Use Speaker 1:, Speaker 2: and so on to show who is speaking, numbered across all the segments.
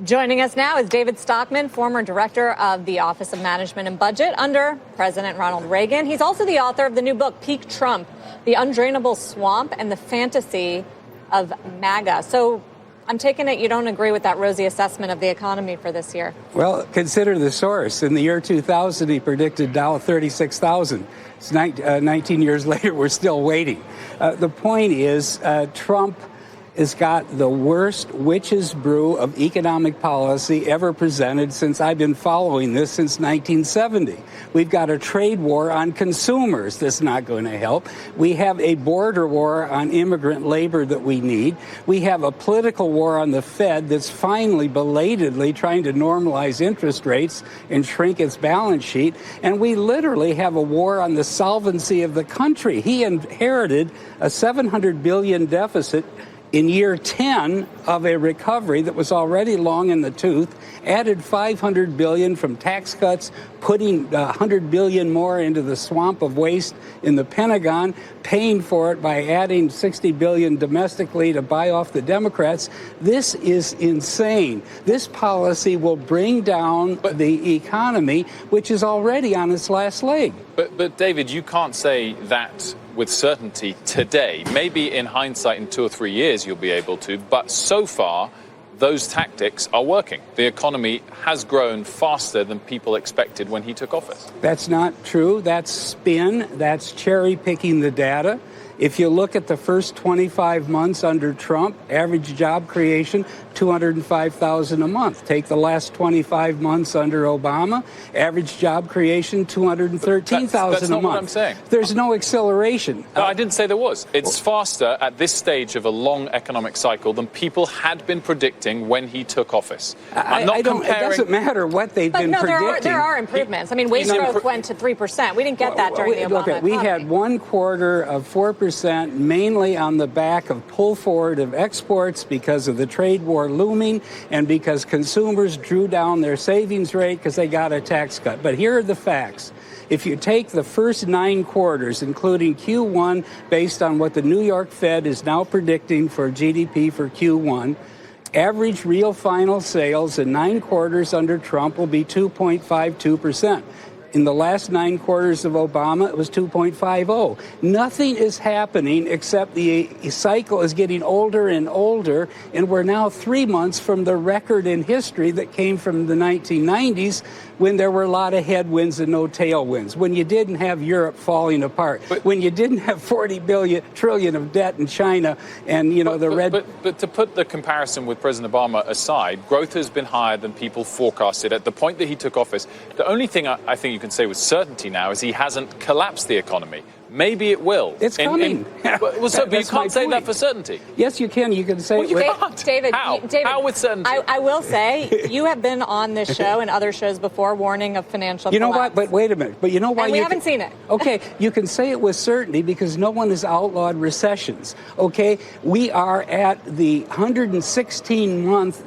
Speaker 1: Joining us now is David Stockman, former director of the Office of Management and Budget under President Ronald Reagan. He's also the author of the new book, Peak Trump, The Undrainable Swamp and the Fantasy of MAGA. So I'm taking it you don't agree with that rosy assessment of the economy for this year.
Speaker 2: Well, consider the source. In the year 2000, he predicted Dow 36,000. It's 19 years later, we're still waiting. The point is, Trump has got the worst witch's brew of economic policy ever presented since I've been following this since 1970. We've got a trade war on consumers that's not going to help. We have a border war on immigrant labor that we need. We have a political war on the Fed that's finally belatedly trying to normalize interest rates and shrink its balance sheet. And we literally have a war on the solvency of the country. He inherited a $700 billion deficit in year 10 of a recovery that was already long in the tooth, added $500 billion from tax cuts, putting $100 billion more into the swamp of waste in the Pentagon, paying for it by adding $60 billion domestically to buy off the Democrats. This is insane. This policy will bring down the economy, which is already on its last leg.
Speaker 3: But David, you can't say that with certainty today. Maybe in hindsight in 2 or 3 years you'll be able to, but so far those tactics are working. The economy has grown faster than people expected when he took office.
Speaker 2: That's not true. That's spin. That's cherry picking the data. If you look at the first 25 months under Trump, average job creation, 205,000 a month. Take the last 25 months under Obama, average job creation, 213,000 a month.
Speaker 3: That's not what I'm saying.
Speaker 2: There's no acceleration.
Speaker 3: No, I didn't say there was. It's faster at this stage of a long economic cycle than people had been predicting when he took office. I'm not comparing.
Speaker 2: It doesn't matter what they've been predicting.
Speaker 1: But there are improvements. I mean, wage growth went to 3%. We didn't get that during the Obama economy.
Speaker 2: We had 1 quarter of 4%, mainly on the back of pull forward of exports because of the trade war looming and because consumers drew down their savings rate because they got a tax cut. But here are the facts. If you take the first 9 quarters, including Q1, based on what the New York Fed is now predicting for GDP for Q1, average real final sales in 9 quarters under Trump will be 2.52%. In the last 9 quarters of Obama, it was 2.50. Nothing is happening except the cycle is getting older and older, and we're now 3 months from the record in history that came from the 1990s when there were a lot of headwinds and no tailwinds, when you didn't have Europe falling apart, when you didn't have 40 trillion of debt in China and, But
Speaker 3: to put the comparison with President Obama aside, growth has been higher than people forecasted at the point that he took office. The only thing I think you can say with certainty now is he hasn't collapsed the economy. Maybe it will.
Speaker 2: It's coming.
Speaker 3: But you can't say that for certainty.
Speaker 2: Yes, you can. You can say
Speaker 3: you can't.
Speaker 1: David,
Speaker 3: How with certainty?
Speaker 1: I will say you have been on this show and other shows before warning of financial
Speaker 2: You know
Speaker 1: collapse.
Speaker 2: what? But wait a minute. But you know why?
Speaker 1: And we haven't seen it.
Speaker 2: Okay, you can say it with certainty because no one has outlawed recessions. Okay, we are at the 116-month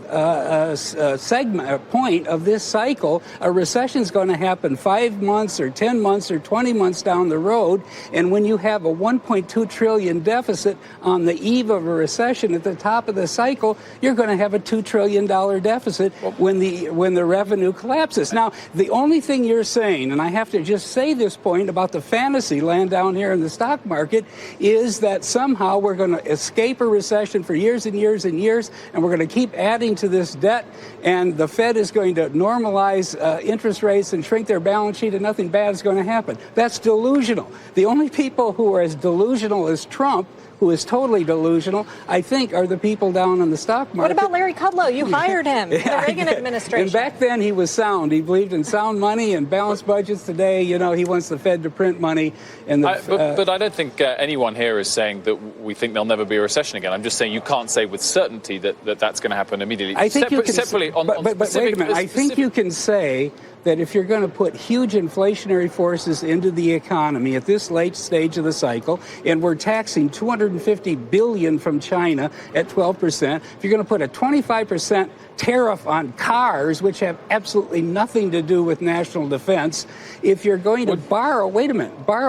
Speaker 2: point of this cycle. A recession is going to happen 5 months or 10 months or 20 months down the road. And when you have a $1.2 trillion deficit on the eve of a recession at the top of the cycle, you're going to have a $2 trillion deficit when the revenue collapses. Now, the only thing you're saying, and I have to just say this point about the fantasy land down here in the stock market, is that somehow we're going to escape a recession for years and years and years, and we're going to keep adding to this debt, and the Fed is going to normalize interest rates and shrink their balance sheet, and nothing bad is going to happen. That's delusional. The only people who are as delusional as Trump, who is totally delusional, I think, are the people down in the stock market.
Speaker 1: What about Larry Kudlow? You hired him in the Reagan administration.
Speaker 2: And back then he was sound. He believed in sound money and balanced budgets. Today, he wants the Fed to print money. And
Speaker 3: but I don't think anyone here is saying that we think there'll never be a recession again. I'm just saying you can't say with certainty that that's going to happen immediately.
Speaker 2: I think you can.
Speaker 3: Separately,
Speaker 2: but wait a minute. I think you can say that if you're going to put huge inflationary forces into the economy at this late stage of the cycle, and we're taxing $250 billion from China at 12%, if you're going to put a 25% tariff on cars, which have absolutely nothing to do with national defense. If you're going to borrow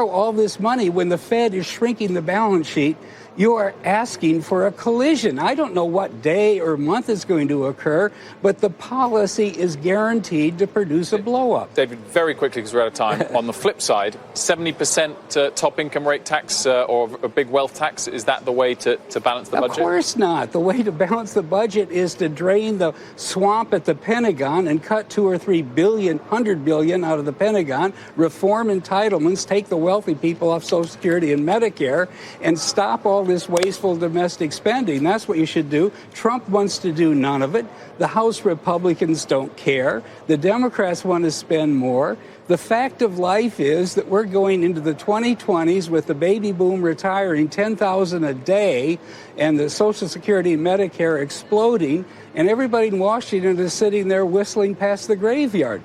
Speaker 2: all this money when the Fed is shrinking the balance sheet, you are asking for a collision. I don't know what day or month is going to occur, but the policy is guaranteed to produce a blow-up.
Speaker 3: David, very quickly, because we're out of time. On the flip side, 70% top income rate tax or a big wealth tax, is that the way to balance the budget?
Speaker 2: Of course not. The way to balance the budget is to drain the swamp at the Pentagon and cut $100 billion out of the Pentagon, reform entitlements, take the wealthy people off Social Security and Medicare, and stop all this wasteful domestic spending. That's what you should do. Trump wants to do none of it. The House Republicans don't care. The Democrats want to spend more. The fact of life is that we're going into the 2020s with the baby boom retiring 10,000 a day and the Social Security and Medicare exploding, and everybody in Washington is sitting there whistling past the graveyard.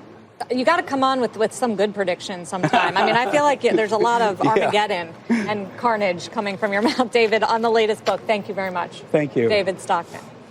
Speaker 1: You got to come on with some good predictions sometime. I mean, I feel like there's a lot of Armageddon and carnage coming from your mouth, David, on the latest book. Thank you very much.
Speaker 2: Thank you.
Speaker 1: David Stockman.